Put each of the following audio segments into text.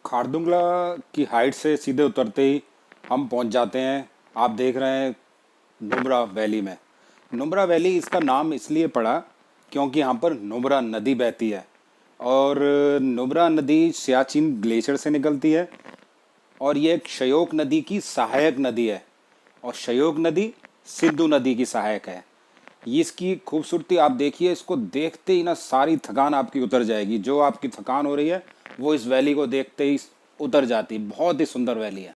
खारदुंगला की हाइट से सीधे उतरते ही हम पहुंच जाते हैं। आप देख रहे हैं नुब्रा वैली में। नुब्रा वैली इसका नाम इसलिए पड़ा क्योंकि यहाँ पर नुब्रा नदी बहती है और नुब्रा नदी सियाचिन ग्लेशियर से निकलती है और ये एक श्योक नदी की सहायक नदी है और श्योक नदी सिंधु नदी की सहायक है। ये इसकी खूबसूरती आप देखिए, इसको देखते ही ना सारी थकान आपकी उतर जाएगी। जो आपकी थकान हो रही है वो इस वैली को देखते ही उतर जाती। बहुत ही सुंदर वैली है,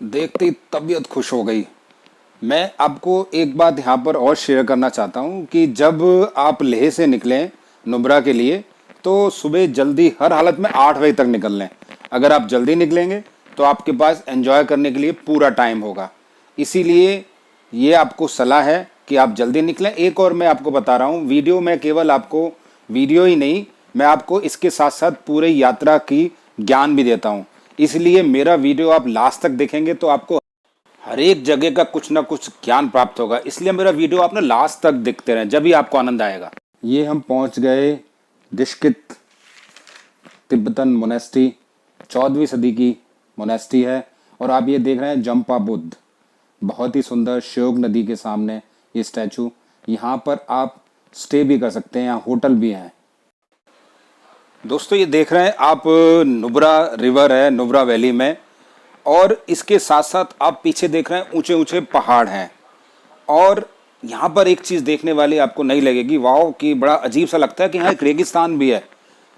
देखते ही तबीयत खुश हो गई। मैं आपको एक बात यहाँ पर और शेयर करना चाहता हूँ कि जब आप लेह से निकलें नुब्रा के लिए तो सुबह जल्दी, हर हालत में 8 बजे तक निकल लें। अगर आप जल्दी निकलेंगे तो आपके पास एंजॉय करने के लिए पूरा टाइम होगा। इसीलिए ये आपको सलाह है कि आप जल्दी निकलें। एक और मैं आपको बता रहा हूँ, वीडियो में केवल आपको वीडियो ही नहीं, मैं आपको इसके साथ साथ पूरे यात्रा की ज्ञान भी देता हूँ। इसलिए मेरा वीडियो आप लास्ट तक देखेंगे तो आपको हर एक जगह का कुछ ना कुछ ज्ञान प्राप्त होगा। इसलिए मेरा वीडियो आप ना लास्ट तक देखते रहें, जब भी आपको आनंद आएगा। ये हम पहुंच गए दिशकित तिब्बतन मोनेस्ट्री, 14वीं सदी की मोनेस्ट्री है। और आप ये देख रहे हैं जंपा बुद्ध, बहुत ही सुंदर श्योक नदी के सामने ये स्टैचू। यहाँ पर आप स्टे भी कर सकते हैं, यहाँ होटल भी हैं। दोस्तों ये देख रहे हैं आप नुब्रा रिवर है नुब्रा वैली में, और इसके साथ साथ आप पीछे देख रहे हैं ऊंचे ऊंचे पहाड़ हैं। और यहाँ पर एक चीज़ देखने वाली आपको नहीं लगेगी, वाह कि बड़ा अजीब सा लगता है कि यहाँ एक रेगिस्तान भी है।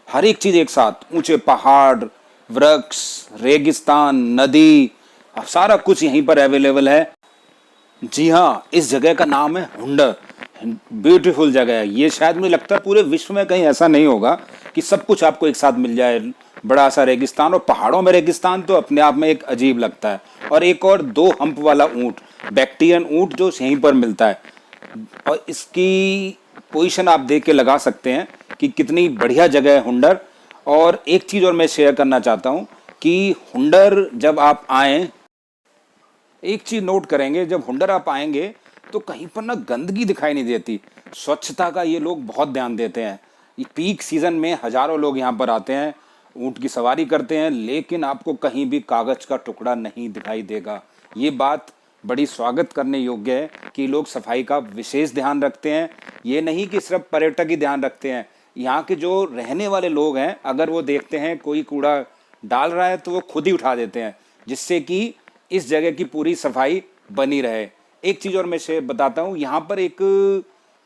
हर एक चीज़ एक साथ, ऊंचे पहाड़, वृक्ष, रेगिस्तान, नदी, सारा कुछ यहीं पर अवेलेबल है। जी हाँ, इस जगह का नाम है हुंडर। ब्यूटीफुल जगह है ये। शायद मुझे लगता है पूरे विश्व में कहीं ऐसा नहीं होगा कि सब कुछ आपको एक साथ मिल जाए। बड़ा सा रेगिस्तान और पहाड़ों में रेगिस्तान तो अपने आप में एक अजीब लगता है। और एक और 2 हंप वाला ऊंट, बैक्टीरियन ऊंट, जो यहीं पर मिलता है। और इसकी पोजीशन आप देख के लगा सकते हैं कि कितनी बढ़िया जगह है हुंडर। और एक चीज़ और मैं शेयर करना चाहता हूँ कि हुंडर जब आप आएँ, एक चीज नोट करेंगे, जब हुंडर आप आएंगे तो कहीं पर ना गंदगी दिखाई नहीं देती। स्वच्छता का ये लोग बहुत ध्यान देते हैं। पीक सीजन में हजारों लोग यहाँ पर आते हैं, ऊँट की सवारी करते हैं, लेकिन आपको कहीं भी कागज का टुकड़ा नहीं दिखाई देगा। ये बात बड़ी स्वागत करने योग्य है कि लोग सफाई का विशेष ध्यान रखते हैं। ये नहीं कि सिर्फ पर्यटक ही ध्यान रखते हैं, यहाँ के जो रहने वाले लोग हैं, अगर वो देखते हैं कोई कूड़ा डाल रहा है तो वो खुद ही उठा देते हैं, जिससे कि इस जगह की पूरी सफाई बनी रहे। एक चीज़ और मैं से बताता हूँ, यहाँ पर एक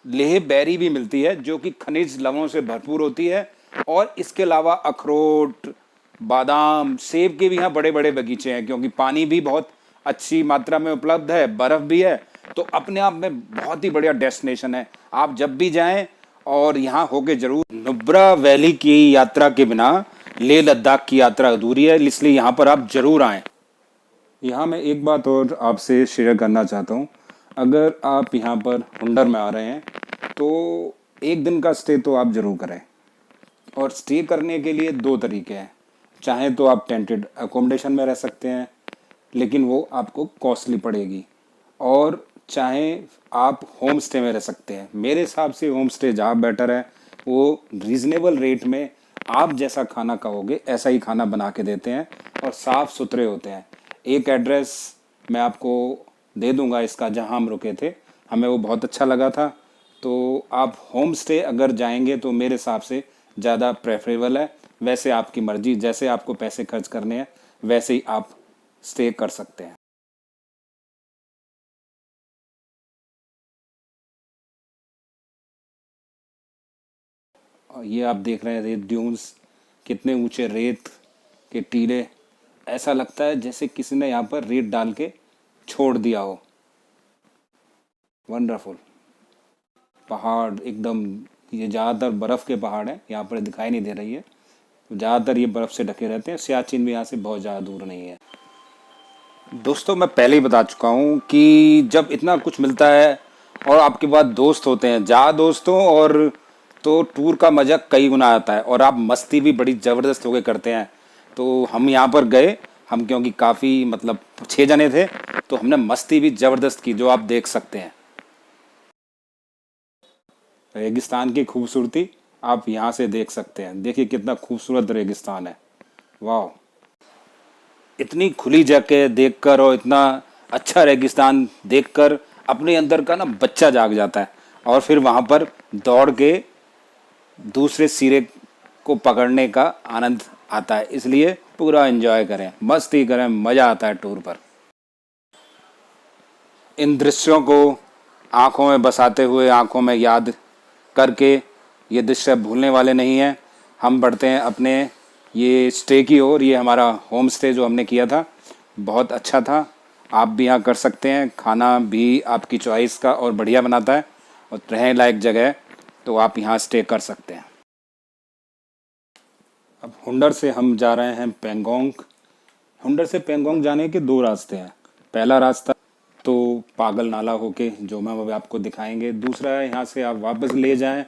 लेह बेरी भी मिलती है जो कि खनिज लवणों से भरपूर होती है। और इसके अलावा अखरोट, बादाम, सेब के भी यहाँ बड़े बड़े बगीचे हैं, क्योंकि पानी भी बहुत अच्छी मात्रा में उपलब्ध है, बर्फ़ भी है। तो अपने आप में बहुत ही बढ़िया डेस्टिनेशन है। आप जब भी जाएं और यहाँ होके जरूर। नुब्रा वैली की यात्रा के बिना लेह लद्दाख की यात्रा अधूरी है, इसलिए यहाँ पर आप जरूर आएँ। यहाँ मैं एक बात और आपसे शेयर करना चाहता हूँ। अगर आप यहाँ पर हुंडर में आ रहे हैं तो एक दिन का स्टे तो आप ज़रूर करें। और स्टे करने के लिए 2 तरीके हैं। चाहे तो आप टेंटेड अकोमोडेशन में रह सकते हैं, लेकिन वो आपको कॉस्टली पड़ेगी। और चाहे आप होम स्टे में रह सकते हैं। मेरे हिसाब से होम स्टे ज़्यादा बेटर है। वो रीज़नेबल रेट में आप जैसा खाना कहोगे ऐसा ही खाना बना के देते हैं और साफ़ सुथरे होते हैं। एक एड्रेस मैं आपको दे दूंगा इसका, जहां हम रुके थे, हमें वो बहुत अच्छा लगा था। तो आप होम स्टे अगर जाएंगे तो मेरे हिसाब से ज़्यादा प्रेफरेबल है। वैसे आपकी मर्जी, जैसे आपको पैसे खर्च करने हैं वैसे ही आप स्टे कर सकते हैं। और ये आप देख रहे हैं रेत ड्यून्स, कितने ऊंचे रेत के टीले। ऐसा लगता है जैसे किसी ने यहाँ पर रेत डाल के छोड़ दिया हो। वंडरफुल पहाड़ एकदम। ये ज़्यादातर बर्फ़ के पहाड़ हैं, यहाँ पर दिखाई नहीं दे रही है। तो ज़्यादातर ये बर्फ़ से ढके रहते हैं। सियाचिन भी यहाँ से बहुत ज़्यादा दूर नहीं है। दोस्तों मैं पहले ही बता चुका हूँ कि जब इतना कुछ मिलता है और आपके पास दोस्त होते हैं, ज़्यादा दोस्त हों, और तो टूर का मज़ा कई गुना आता है और आप मस्ती भी बड़ी ज़बरदस्त होकर करते हैं। तो हम यहाँ पर गए, हम क्योंकि काफ़ी मतलब 6 जने थे, तो हमने मस्ती भी ज़बरदस्त की, जो आप देख सकते हैं। रेगिस्तान की खूबसूरती आप यहाँ से देख सकते हैं। देखिए कितना खूबसूरत रेगिस्तान है, वाह। इतनी खुली जगह देखकर और इतना अच्छा रेगिस्तान देखकर अपने अंदर का ना बच्चा जाग जाता है और फिर वहाँ पर दौड़ के दूसरे सिरे को पकड़ने का आनंद आता है। इसलिए पूरा एंजॉय करें, मस्ती करें, मज़ा आता है टूर पर। इन दृश्यों को आंखों में बसाते हुए, आंखों में याद करके, ये दृश्य भूलने वाले नहीं हैं। हम बढ़ते हैं अपने ये स्टे की ओर। ये हमारा होम स्टे जो हमने किया था बहुत अच्छा था। आप भी यहाँ कर सकते हैं। खाना भी आपकी चॉइस का और बढ़िया बनाता है और रहने लायक जगह है, तो आप यहाँ स्टे कर सकते हैं। अब हुंडर से हम जा रहे हैं पेंगोंग। हुंडर से पेंगोंग जाने के दो रास्ते हैं। पहला रास्ता तो पागल नाला होके जो मैं अभी आपको दिखाएंगे। दूसरा है यहाँ से आप वापस ले जाएं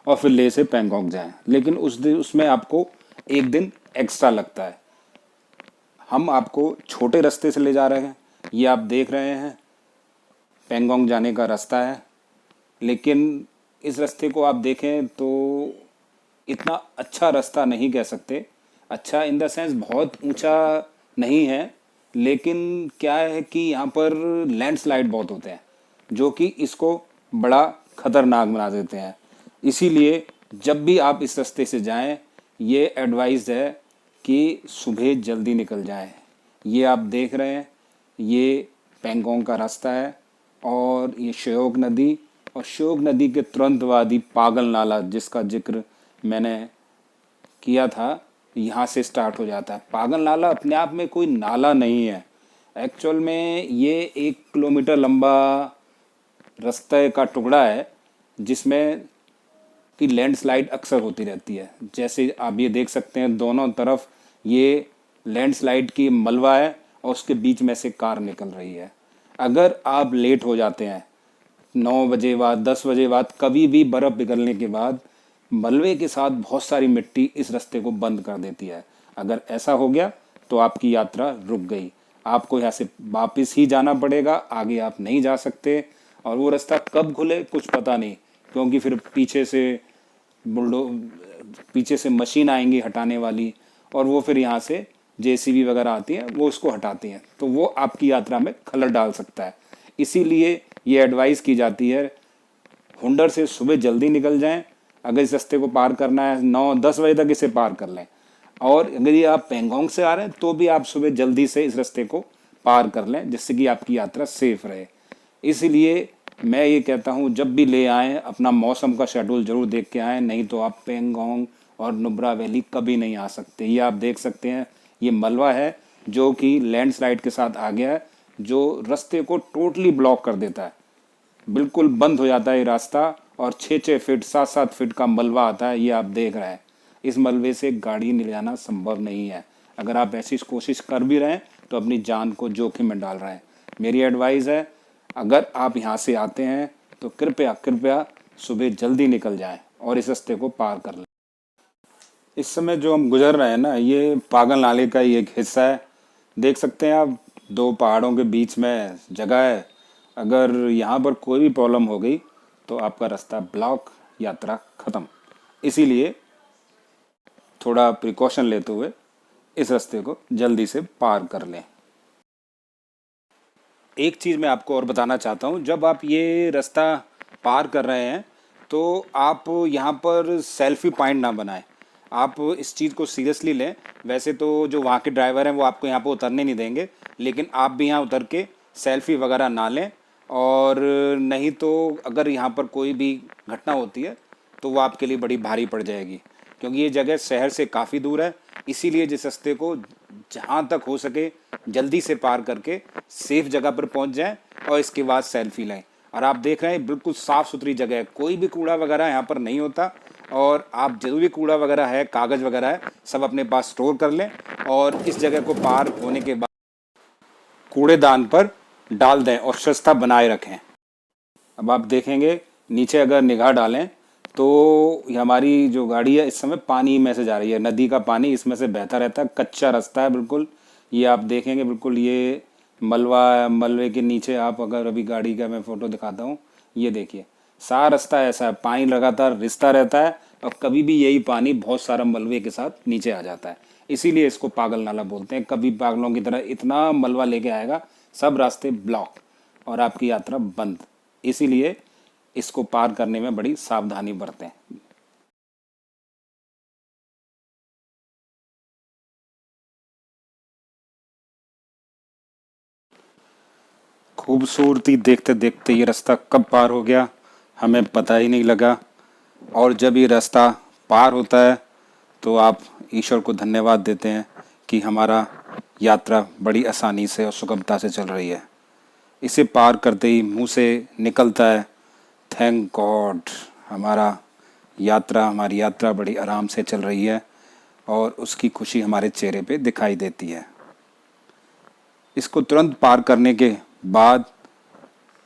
और फिर ले से पेंगोंग जाएं, लेकिन उसमें आपको एक दिन एक्स्ट्रा लगता है। हम आपको छोटे रास्ते से ले जा रहे हैं। ये आप देख रहे हैं पेंगोंग जाने का रास्ता है, लेकिन इस रास्ते को आप देखें तो इतना अच्छा रास्ता नहीं कह सकते। अच्छा इन द सेंस बहुत ऊंचा नहीं है, लेकिन क्या है कि यहाँ पर लैंडस्लाइड बहुत होते हैं जो कि इसको बड़ा खतरनाक बना देते हैं। इसीलिए जब भी आप इस रास्ते से जाएं, ये एडवाइस है कि सुबह जल्दी निकल जाएं। ये आप देख रहे हैं, ये पेंगोंग का रास्ता है और ये श्योक नदी, और श्योक नदी के तुरंत बाद ही पागल नाला जिसका जिक्र मैंने किया था, यहाँ से स्टार्ट हो जाता है। पागल नाला अपने आप में कोई नाला नहीं है, एक्चुअल में ये 1 किलोमीटर लंबा रास्ते का टुकड़ा है जिसमें कि लैंडस्लाइड अक्सर होती रहती है। जैसे आप ये देख सकते हैं दोनों तरफ ये लैंडस्लाइड की मलबा है और उसके बीच में से कार निकल रही है। अगर आप लेट हो जाते हैं 9 बजे बाद, 10 बजे बाद, कभी भी बर्फ़ पिघलने के बाद मलबे के साथ बहुत सारी मिट्टी इस रास्ते को बंद कर देती है। अगर ऐसा हो गया तो आपकी यात्रा रुक गई। आपको यहाँ से वापस ही जाना पड़ेगा, आगे आप नहीं जा सकते। और वो रास्ता कब खुले कुछ पता नहीं, क्योंकि फिर पीछे से मशीन आएंगी हटाने वाली, और वो फिर यहाँ से जेसीबी वगैरह आती है, वो उसको हटाती हैं, तो वो आपकी यात्रा में खलल डाल सकता है। इसीलिए ये एडवाइस की जाती है हुंडर से सुबह जल्दी निकल जाएं। अगर इस रास्ते को पार करना है 9-10 बजे तक इसे पार कर लें, और अगर ये आप पेंगोंग से आ रहे हैं तो भी आप सुबह जल्दी से इस रास्ते को पार कर लें, जिससे कि आपकी यात्रा सेफ रहे। इसलिए मैं ये कहता हूँ जब भी ले आएँ अपना मौसम का शेड्यूल ज़रूर देख के आएँ, नहीं तो आप पेंगोंग और नुब्रा वैली कभी नहीं आ सकते। ये आप देख सकते हैं, ये मलबा है जो कि लैंडस्लाइड के साथ आ गया है, जो रास्ते को टोटली ब्लॉक कर देता है। बिल्कुल बंद हो जाता है ये रास्ता, और 6-6 फीट 7-7 फीट का मलबा आता है। ये आप देख रहे हैं, इस मलबे से गाड़ी ले जाना संभव नहीं है। अगर आप ऐसी कोशिश कर भी रहे हैं तो अपनी जान को जोखिम में डाल रहे हैं। मेरी एडवाइस है, अगर आप यहाँ से आते हैं तो कृपया कृपया सुबह जल्दी निकल जाएं और इस रास्ते को पार कर लें। इस समय जो हम गुजर रहे हैं ना, ये पागल नाले का ही एक हिस्सा है। देख सकते हैं आप, 2 पहाड़ों के बीच में जगह है। अगर यहाँ पर कोई भी प्रॉब्लम हो गई तो आपका रास्ता ब्लॉक, यात्रा ख़त्म। इसीलिए थोड़ा प्रिकॉशन लेते हुए इस रास्ते को जल्दी से पार कर लें। एक चीज़ मैं आपको और बताना चाहता हूँ, जब आप ये रास्ता पार कर रहे हैं तो आप यहाँ पर सेल्फी पॉइंट ना बनाएं। आप इस चीज़ को सीरियसली लें। वैसे तो जो वहाँ के ड्राइवर हैं वो आपको यहाँ पर उतरने नहीं देंगे, लेकिन आप भी यहाँ उतर के सेल्फी वगैरह ना लें। और नहीं तो अगर यहाँ पर कोई भी घटना होती है तो वो आपके लिए बड़ी भारी पड़ जाएगी, क्योंकि ये जगह शहर से काफ़ी दूर है। इसीलिए जिस रास्ते को जहाँ तक हो सके जल्दी से पार करके सेफ जगह पर पहुँच जाएं और इसके बाद सेल्फी लें। और आप देख रहे हैं बिल्कुल साफ़ सुथरी जगह है, कोई भी कूड़ा वगैरह यहाँ पर नहीं होता। और आप जो भी कूड़ा वगैरह है, कागज़ वगैरह है, सब अपने पास स्टोर कर लें और इस जगह को पार होने के बाद कूड़ेदान पर डाल दें और स्वच्छता बनाए रखें। अब आप देखेंगे नीचे अगर निगाह डालें तो हमारी जो गाड़ी है इस समय पानी में से जा रही है। नदी का पानी इसमें से बहता रहता है, कच्चा रास्ता है बिल्कुल। ये आप देखेंगे बिल्कुल, ये मलबा, मलबे के नीचे आप अगर अभी गाड़ी का मैं फ़ोटो दिखाता हूँ, ये देखिए सारा रास्ता ऐसा है, पानी लगातार रिसता रहता है और कभी भी यही पानी बहुत सारा मलबे के साथ नीचे आ जाता है। इसीलिए इसको पागल नाला बोलते हैं। कभी पागलों की तरह इतना मलबा लेके आएगा, सब रास्ते ब्लॉक और आपकी यात्रा बंद। इसीलिए इसको पार करने में बड़ी सावधानी बरतें। खूबसूरती देखते देखते ये रास्ता कब पार हो गया हमें पता ही नहीं लगा। और जब ये रास्ता पार होता है तो आप ईश्वर को धन्यवाद देते हैं कि हमारा यात्रा बड़ी आसानी से और सुगमता से चल रही है। इसे पार करते ही मुंह से निकलता है थैंक गॉड, हमारी यात्रा बड़ी आराम से चल रही है और उसकी खुशी हमारे चेहरे पे दिखाई देती है। इसको तुरंत पार करने के बाद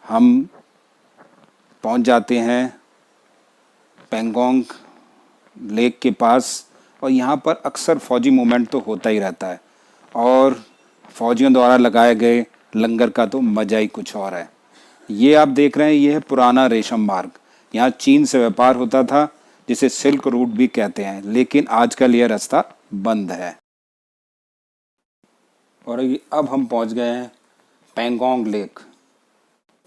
हम पहुंच जाते हैं पेंगोंग लेक के पास। और यहाँ पर अक्सर फौजी मूवमेंट तो होता ही रहता है और फौजियों द्वारा लगाए गए लंगर का तो मज़ा ही कुछ और है। ये आप देख रहे हैं, ये है पुराना रेशम मार्ग। यहाँ चीन से व्यापार होता था जिसे सिल्क रूट भी कहते हैं, लेकिन आजकल यह रास्ता बंद है। और अब हम पहुँच गए हैं पेंगोंग लेक।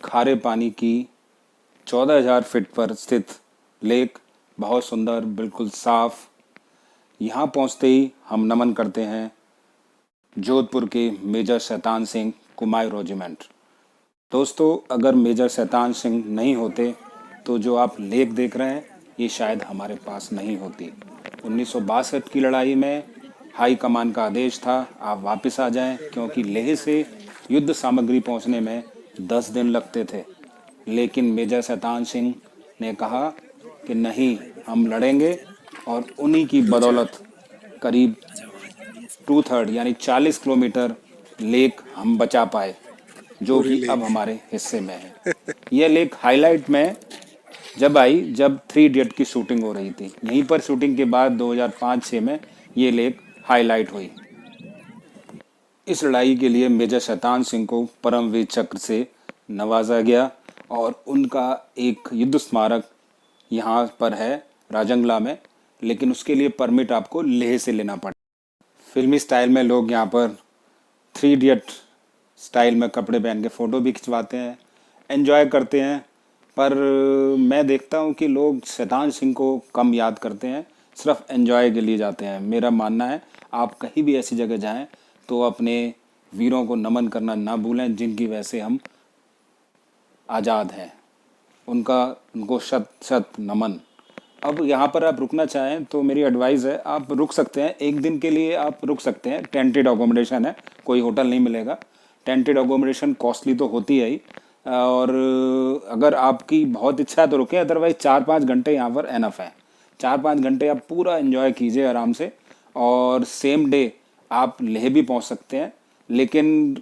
खारे पानी की 14,000 फीट पर स्थित लेक, बहुत सुंदर, बिल्कुल साफ। यहाँ पहुँचते ही हम नमन करते हैं जोधपुर के मेजर शैतान सिंह कुमाई रेजिमेंट। दोस्तों, अगर मेजर शैतान सिंह नहीं होते तो जो आप लेक देख रहे हैं ये शायद हमारे पास नहीं होती। 1962 की लड़ाई में हाई कमान का आदेश था आप वापस आ जाएं, क्योंकि लेह से युद्ध सामग्री पहुंचने में 10 दिन लगते थे। लेकिन मेजर शैतान सिंह ने कहा कि नहीं, हम लड़ेंगे, और उन्हीं की बदौलत करीब 2/3 यानी 40 किलोमीटर लेक हम बचा पाए, जो कि अब हमारे हिस्से में है। यह लेक हाईलाइट में जब आई जब 3 इडियट की शूटिंग हो रही थी। यहीं पर शूटिंग के बाद 2005-06 में ये लेक हाईलाइट हुई। इस लड़ाई के लिए मेजर शैतान सिंह को परमवीर चक्र से नवाजा गया और उनका एक युद्ध स्मारक यहाँ पर है राजंगला में, लेकिन उसके लिए परमिट आपको लेह से लेना पड़ा। फिल्मी स्टाइल में लोग यहाँ पर 3 इडियट स्टाइल में कपड़े पहन के फ़ोटो भी खिंचवाते हैं, एंजॉय करते हैं। पर मैं देखता हूँ कि लोग शैतान सिंह को कम याद करते हैं, सिर्फ एंजॉय के लिए जाते हैं। मेरा मानना है आप कहीं भी ऐसी जगह जाएं तो अपने वीरों को नमन करना ना भूलें, जिनकी वजह से हम आज़ाद हैं। उनको शत शत नमन। अब यहाँ पर आप रुकना चाहें तो मेरी एडवाइस है, आप रुक सकते हैं, एक दिन के लिए आप रुक सकते हैं। टेंटेड अकोमोडेशन है, कोई होटल नहीं मिलेगा। टेंटेड अकोमोडेशन कॉस्टली तो होती है ही, और अगर आपकी बहुत इच्छा है तो रुकें, अदरवाइज 4-5 घंटे यहाँ पर एनफ है। 4-5 घंटे आप पूरा एंजॉय कीजिए आराम से, और सेम डे आप लेह भी पहुँच सकते हैं। लेकिन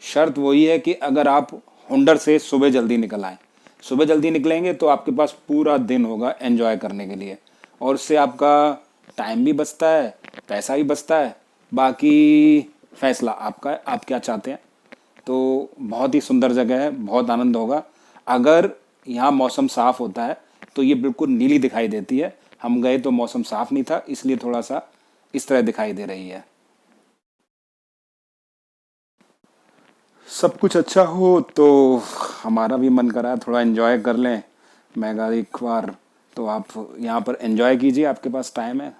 शर्त वही है कि अगर आप हुंडर से सुबह जल्दी निकल आएँ। सुबह जल्दी निकलेंगे तो आपके पास पूरा दिन होगा एंजॉय करने के लिए, और उससे आपका टाइम भी बचता है, पैसा भी बचता है। बाकी फैसला आपका है, आप क्या चाहते हैं। तो बहुत ही सुंदर जगह है, बहुत आनंद होगा। अगर यहाँ मौसम साफ़ होता है तो ये बिल्कुल नीली दिखाई देती है। हम गए तो मौसम साफ़ नहीं था, इसलिए थोड़ा सा इस तरह दिखाई दे रही है। सब कुछ अच्छा हो तो हमारा भी मन करा थोड़ा एंजॉय कर लें। मैं कहा एक बार तो आप यहाँ पर एंजॉय कीजिए, आपके पास टाइम है।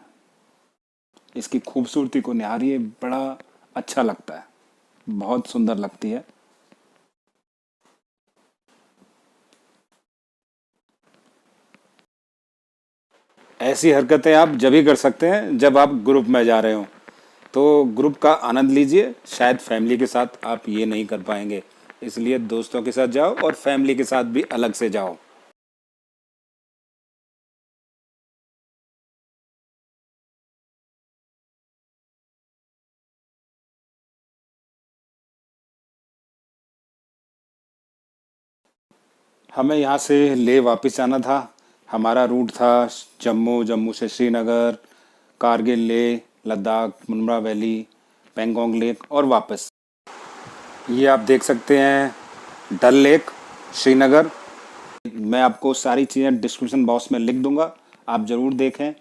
इसकी खूबसूरती को निहारिए, बड़ा अच्छा लगता है, बहुत सुंदर लगती है। ऐसी हरकतें आप जब ही कर सकते हैं जब आप ग्रुप में जा रहे हो, तो ग्रुप का आनंद लीजिए। शायद फैमिली के साथ आप ये नहीं कर पाएंगे, इसलिए दोस्तों के साथ जाओ और फैमिली के साथ भी अलग से जाओ। हमें यहाँ से ले वापस जाना था। हमारा रूट था जम्मू, जम्मू से श्रीनगर, कारगिल, ले, लद्दाख, मुनम्रा वैली, पेंगोंग लेक और वापस। ये आप देख सकते हैं डल लेक, श्रीनगर। मैं आपको सारी चीज़ें डिस्क्रिप्शन बॉक्स में लिख दूंगा, आप ज़रूर देखें।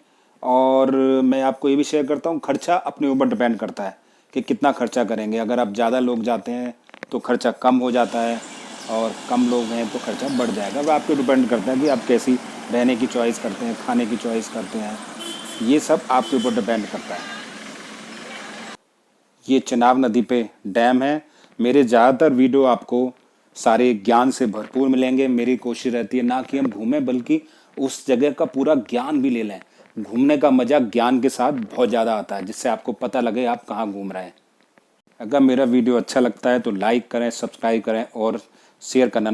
और मैं आपको ये भी शेयर करता हूँ, खर्चा अपने ऊपर डिपेंड करता है कि कितना खर्चा करेंगे। अगर आप ज़्यादा लोग जाते हैं तो खर्चा कम हो जाता है, और कम लोग हैं तो खर्चा बढ़ जाएगा। वह आपके डिपेंड करता है कि आप कैसी रहने की चॉइस करते हैं, खाने की चॉइस करते हैं, ये सब आपके ऊपर डिपेंड करता है। ये चिनाब नदी पे डैम है। मेरे ज़्यादातर वीडियो आपको सारे ज्ञान से भरपूर मिलेंगे। मेरी कोशिश रहती है ना कि हम घूमें, बल्कि उस जगह का पूरा ज्ञान भी ले लें। घूमने का मज़ा ज्ञान के साथ बहुत ज़्यादा आता है, जिससे आपको पता लगे आप कहाँ घूम रहे हैं। अगर मेरा वीडियो अच्छा लगता है तो लाइक करें, सब्सक्राइब करें और शेयर करना